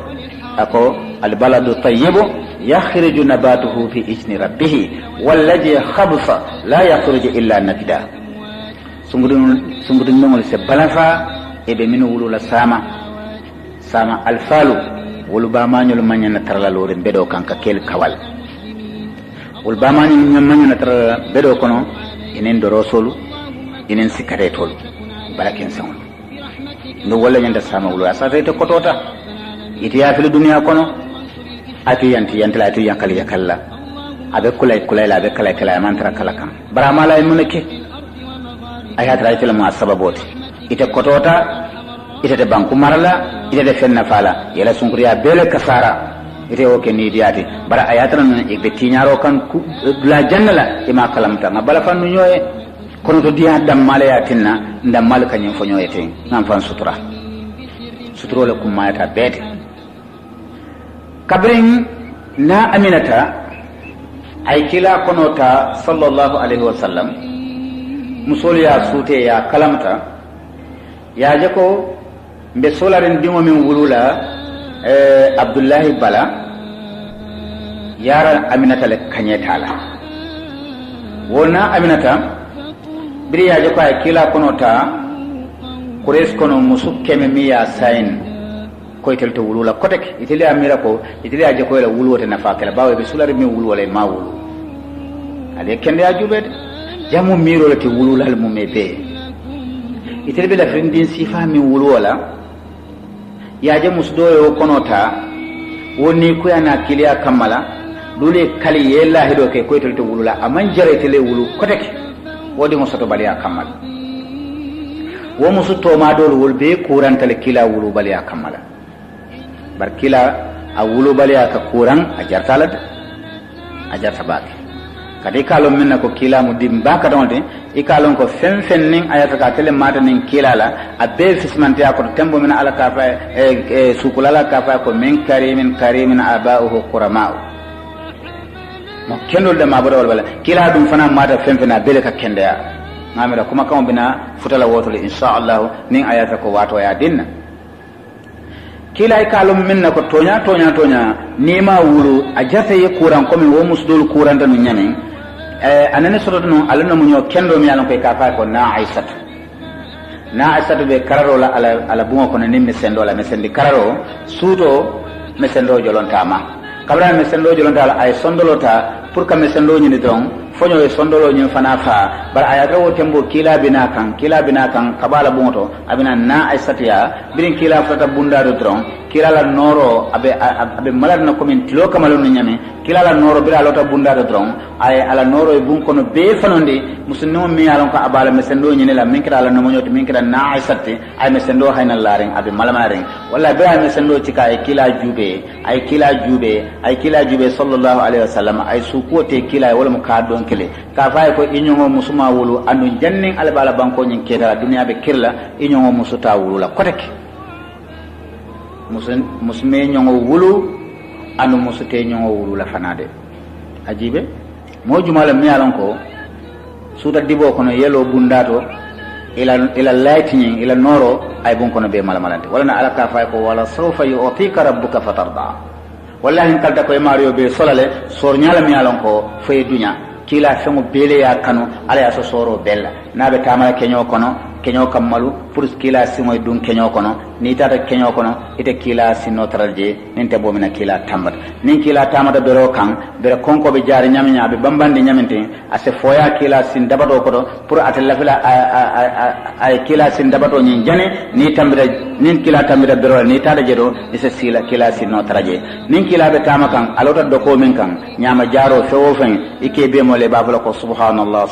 ako albaladu tayyibu yakhruju nabatuhu fi isni rabbih wallazi khabsa la yakhruju illa nakida sungudun nongol se balafa e be min wulula sama alfalu wolu bamañol mañana tarala lore bedo kanka kel kawal wol bamañol mañana tarala bedo kono enen do rosolu enen sikare tol baraken sawon ndo wala nyanda sama wulu asa te kotota itiya fil dunya kono ati yantala ati yakalla abe kulay la abe kala man tara kala kan barama la munake ayat raytul ma sababoti ite kotota ite de banku marala ite de fenna fala yela sunkuriya bele kasara ite o ke ni diati bara ayatana non e be tinyaro kan la jannala ima kalamta ngabala fannu nyoye kono to diya dam mala yatinna ndam mal kanyen fo nyoye ten nan fan sutura le kumayata bete kabrin na aminata ay kila konota sallallahu alaihi wasallam musol ya sute ya kalamta ya jako mbe solaren dimo min wulula abdullahi bala yara aminata le kanyetala wona aminata biri ya jako ay kila konota kures kono musukkeme miya sain ko itelto wulula kotek itili amira ko itili aje ko la wuluwote nafa kala bawe be sulare mi wulwole ma wulu ale kende ajube jamu miro lati wulula al mumebe itili be la frindin sifa mi wulwola ya je musdoyo konota woni ko yana kiliya kamala dule kali yella hedo ke ko itelto wulula aman jare tele wulu kotek wodi mo soto baliya kamala wo musu to ma dol wol be kurantale kila wulu baliya kamala bar kila a wulu baliya ka kuran a jartalad a jarta baki kadi kalon minna ko kila mu dimba ka donde e kalon ko fen nin ayata ka tele mata nin kila la a be fismante ko tembo min ala ka fa sukulala ka fa ko min karimin aba'uhu qurama'u mo kendol de ma bado wala kila dum fana mata fen a bele ka kende ya ngamira kuma kawo bina futala wotole inshallah nin ayata ko wato ya dinna kila kalum minna ko tonya ni ma wulu a jata ye kuran ko min wo musdul kuran da nun nyame anane soro no alano mun yo kendo mi alon ko ka fa ko na aisatu be kararo la ala bungo ko nin mesendo la mesendi kararo sudo mesendo jolontama kabra mesendo jolonta ay sondolota pour que mesendo ni don fonyo e sondolo nyi fana fa bar ayata wo tembo kila bina kan kabala bungoto abina na aisatiya birin kila fata bunda do dron kila la noro abe malad na komin tilo kamalo no nyame kila la noro bira lota bunda do dron ay ala noro e bun kono be fanondi musunno mi alon ko abala mesendo nyi la min kira la no nyoti min kira na aisati ay mesendo hayna laren abe malamaren walla be ay mesendo tika ay kila jube sallallahu alaihi wasallam ay sukote kila wala mu ka don kele ka fay ko inyongo musuma wulu andu jannin albala banko nyin keda dunya be kirla inyongo musuta wulu la kotek musme nyongo wulu andu musute nyongo wulu la fanade ajibe mo jumala mi alon ko suda dibo kono yelo bundato ila lightning ila noro ay bon kono be malamalante wala na ala ka fay ko wala sawfa yu'tika rabbuka fatarda wallahi kalta ko e mario be solale sor nyala mi alon ko fay dunya kila fengo bele ya kanu ala ya so soro bella nabe tamala kenyo kammalu pour kila simo dun kenyo kono ni tata kenyo kono ite kila sinno taralje ninte bomina kila tambat nin kila tamata bero kan bere konko be jari nyaminya be bambandi nyamente ase foya kila sin dabato kodo pour atella fila ay kila sin dabato nyin jane ni tambira nin kila tambira bero ni tata jedo ise sila kila sinno taraje nin kila be tamakan alota doko min kan nyama jaro fewo fen ike be mo le babula ko subhanallah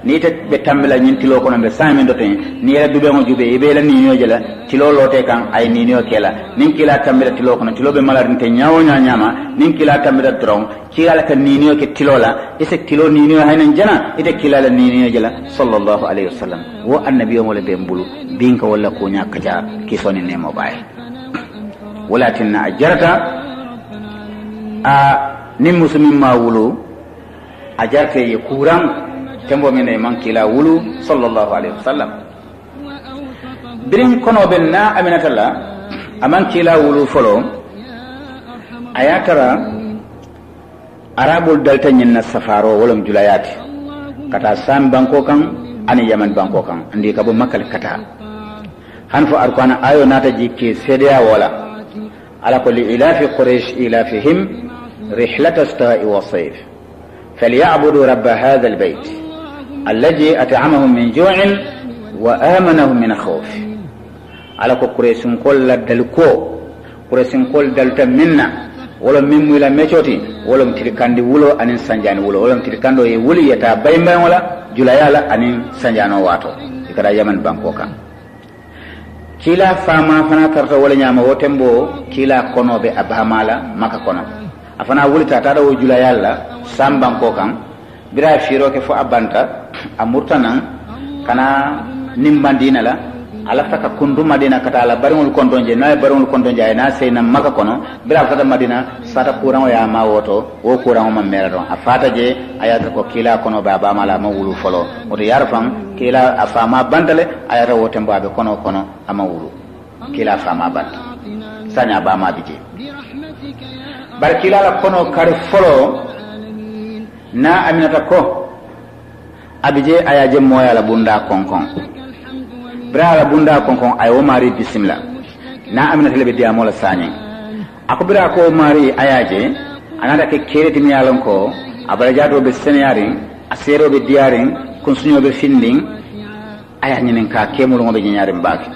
ni te be tambila nyin tilo kono be samin do ten ni era dube mo jube e be la ni jela tilo lote kan ay ni kela nin kila tambira tilo kono tilo be malar te nyaawo nyama nin kila tambira dron kila ka ni ke tilo la ese tilo ni haynan jana ite kila la ni jela sallallahu alaihi wasallam wo annabi mo le be mbulu binka wala ko nya kaja ki soni ne mo baye walakin ajarta nin muslimin ma wulu ajarte ye kuran tembo mine man kila wulu sallallahu alaihi wasallam birin kono benna aminatalla aman kila wulu folo ayatara arabul dalta nyinna safaro wolum julayati kata sam banko kan ani yaman banko kan andi kabo makal kata hanfo arkana ayo nata jikki sedeya wala ala ko li ilafi quraish ilafihim rihlata asta'i wa sayf falyabudu rabb hadha albayt alladhi at'amahum min ju'in wa amanahum min khawf ala ko quraish kol la dal ko quraish kol dalta minna wala min wila mechoti wala mtirikandi wulo anin sanjani wulo wala mtirikando e wuli yata bayma wala julayala anin sanjano wato ikara yaman banko kan kila fama fana tarta wala nyama wotembo kila kono be abamala maka kono afana wuli tata da wo julayala sam banko kan bira firo ke fo abanta amurtanan kana nimbandina la ala taka kundu madina kata ala baringol kondonje na baringol kondonje ay na seyna maka kono bira fata madina sata kuran ya ma woto wo kuran ma mera don afata je ayata ko kila kono baba mala ma wulu folo oto yarfam kila afama bandale ayata wote mbabe kono kono ama wulu kila afama band sanya ba ma bije bar kila la kono kare folo na aminata ko abije ayaje moya la bunda konkon bra la bunda konkon ay o mari bismillah na amina tele be diamo la sanye ako bra ko mari ayaje anada ke kereti mi yalon ko abara jato be senyari asero be diaring kun sunyo be finding aya nyinen ka kemul ngobe nyaari mbaki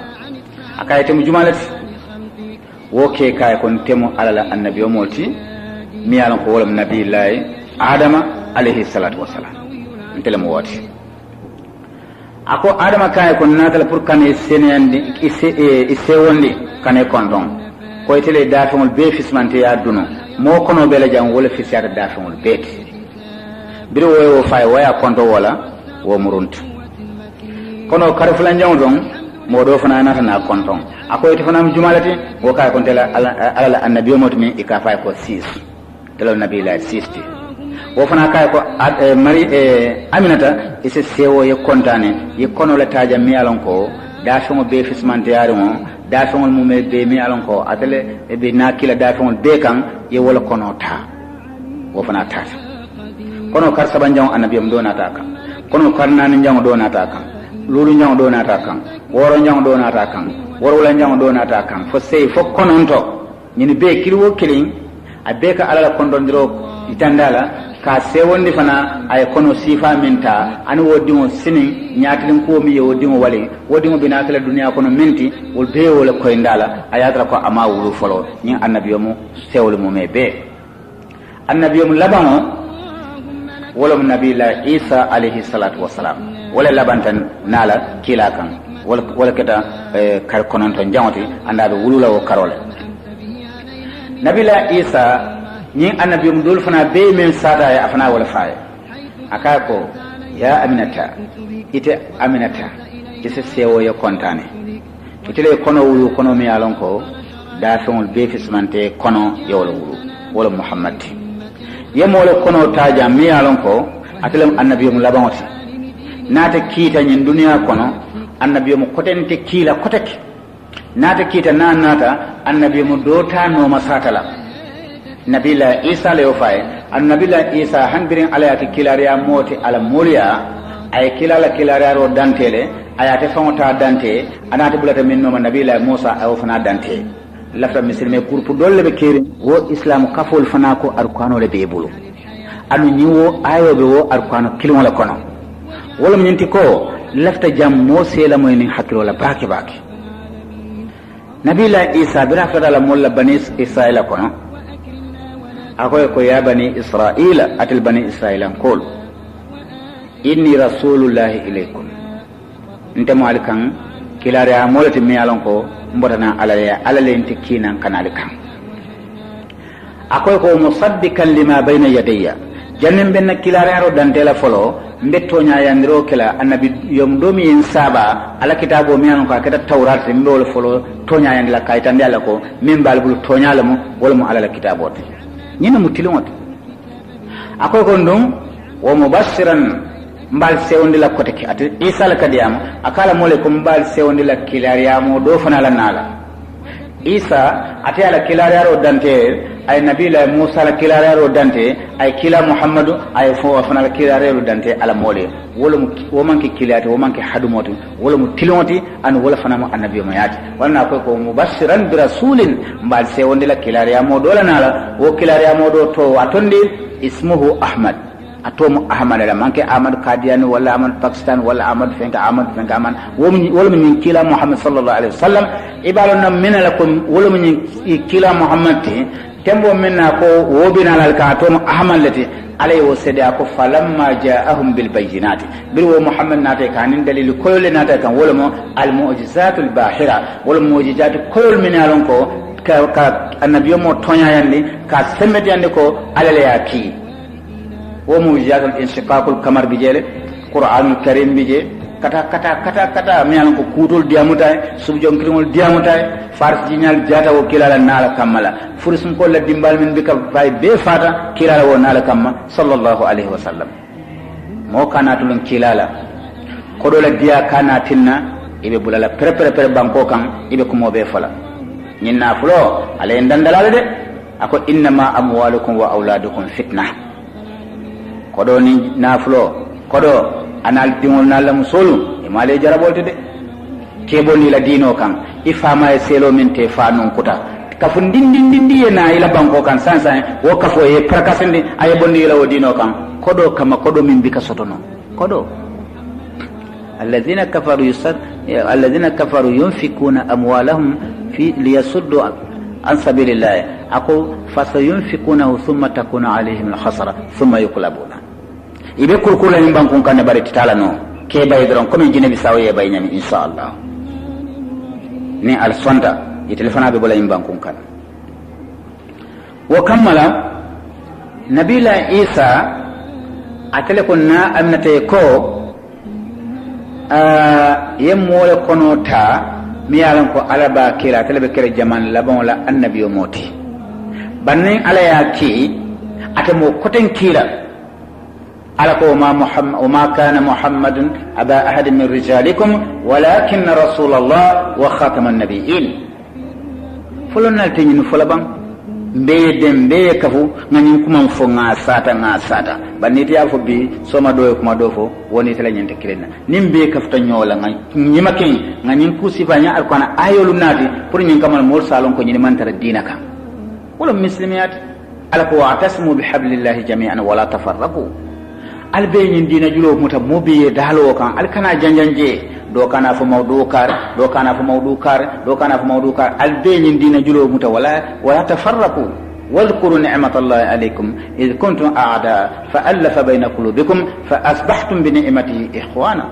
akay temu jumalat woke kay kon temu alala annabi o moti mi yalon ko wala nabi lay adama alayhi salatu wassalam ntele mo woti ako adama kay ko natal pour kané senandi isse wondi kané kondon ko tele dafol be fismante ya duno mo kono bela jang wala fisata dafol bet biro wo fay waya konto wala wo muruntu kono karfula jang don mo do fana nata na konton ako ite fana jumalati wo kay kon tela ala annabi mo tumi ika fay ko 6 telo nabi la 60 wo fana kay ko mari aminata ise sewo ye kontane ye kono la taja mi alon ko da fongo be fismante yari mo da fongo mu me be mi alon ko atele e be nakila da fongo be kan ye wala kono ta wo fana ta kono kar saban jang annabi am do nata kan kono kar nan jang do nata kan lulu jang do nata kan woro jang do nata kan woro la jang do nata kan fo sey fo kono to nyini be kilwo kilin abeka alala kondondiro itandala ka sewondi fana ay kono sifa minta ani wodimo sinin nyaatilin ko mi wodimo wali wodimo binakala duniya kono minti wol be wala koy ndala ayatra ko ama wulu folo ni annabiyomu sewol mu me be annabiyomu labamo wala nabi la isa alayhi salatu wassalam wala labantan nala kila kan wala keta kar kononto jangoti andabe wulula wo karole nabi la isa ni annabi mudul fana be men sata ya afana wala faye akako ya aminata ite aminata ite sewo ya kontane ite le kono wulu kono mi alon ko da fon be fismante kono yawla wulu wala muhammad yemo le kono taja mi alon ko atelam annabi mu labawti nata kita nyin duniya kono annabi mu kotente kila kotake nata kita nata annabi mu dota no masatala nabila isa le ofay an nabila isa hanbirin alayati kilariya moti ala moliya ay kilala kilariya ro dantele ayate fawta dante anata bulata min no nabila musa ay fana dante lafta misilme groupe dolle be keri wo islam kafol fana ko arkano le be bulu anu niwo ayobe wo arkano kilon la kono wala nyinti ko lafta jam mo sela moy ni hakilo la baki baki nabila isa bira fada la molla bani israila kono akoy ko ya bani israila atil bani israila kol inni rasulullahi ilaykum nte malikan kilare amolati mi alon ko mbotana alale nte kinan kanalikan akoy ko musaddikan lima bayna yadayya jannim ben kilare ro dantela folo mbetto nyaayandiro kila annabi yom domi en saba ala kitabo mi alon ko akata tawrat mi wol folo to nyaayandila kaytande ala ko min balbul to nyalamo wala mo ala kitabote ñina mutilongot akoy ko ndum wo mubashiran mbal sewondi la kote ki ati isa la kadiyam akala mole ko mbal sewondi la kilariamo do fana la nala isa ate ala kilariyaro dante ay nabila musa la kilariyaro dante ay kila muhammadu ay fo fana la kilariyaro dante ala mole wo manki kilati wo manki hadumoti wala mu tiloti an wala fana mu annabiyo mayati wala ko mubashiran bi rasulin mbal se wonde la kilariya mo dola nala wo kilariya mo do to atonde ismuhu ahmad atomo ahmad la manke ahmad kadiani wala ahmad pakistan wala ahmad fenka ahmad wala min kila muhammad sallallahu alaihi wasallam ibaluna minalakum wala min kila muhammad tembo minna ko wobina lal ka atomo ahmad lati alayhi wasada ko falamma ja'ahum bil bayyinati bil wa muhammad nate kanin dalil koyole nate kan wala mo al mu'jizatul bahira wala mu'jizatu koyol minalon ko ka annabiyo mo tonya yande ka semmet yande ko alale yaki wo mu'jizatul inshiqaqul kamar bijele qur'anul karim bije kata mi alan ko kutol diamutay subjon krimol diamutay fars jinyal jata wo kilala nala kamala furisum ko la dimbal min bika bay be fata kilala wo nala kamma sallallahu alaihi wasallam mo kanatulun kilala ko do la dia kanatinna ibe bulala pre banko kan ibe ko mo be fala nyinna fulo ale ndandalale de ako innama amwalukum wa auladukum fitnah kodo ni nafulo kodo anal dingol nalla musolu e male jarabolte de kebo ni la dino kan ifama e selo min te fanon kuta kafun dindi na ila banko kan sansan wo kafo e prakasindi ay bondi la wo dino kan kodo kama kodo min bika sotono kodo alladhina kafaru yunfikuna amwalahum fi liyasuddu an sabilillah ako fasayunfikunahu thumma takuna alayhim alkhasara thumma yuqlabuna ibe kurkula ni bankun kan bari titala no ke bay dron comme jine bi sawaye bay nyami inshallah ni al sonda e telefona be bola bankun kan wa kammala nabila isa atele ko na amnate ko yemmo kono ta mi yalan ko alaba kila tele be kere jaman labon la annabiyo moti banne ala ya ki atamo koten kila ala ko ma muhammad wa ma kana muhammadun aba ahad min rijalikum walakin rasulullah wa khataman nabiyyin fulonna tinyin fulaban mbeye dem mbeye kafu ngani kuma fo nga sata baniti ya fo bi soma do kuma do fo woni tele nyente kilena nimbe kafta nyola nyima ken ngani ku sifanya alkona ayolu nati pour nyin kamal mol salon ko nyini mantara dinaka wala muslimiyat alako wa'tasimu bihablillahi jami'an wala tafarraqu albe nyin dina julo muta mobiye dalo kan alkana janjanje do kana fo mawdukar albe nyin dina julo muta wala tafarraqu واذكروا نعمة الله عليكم إذ كنتم أعداء فألف بين قلوبكم فأصبحتم بنعمته إخوانا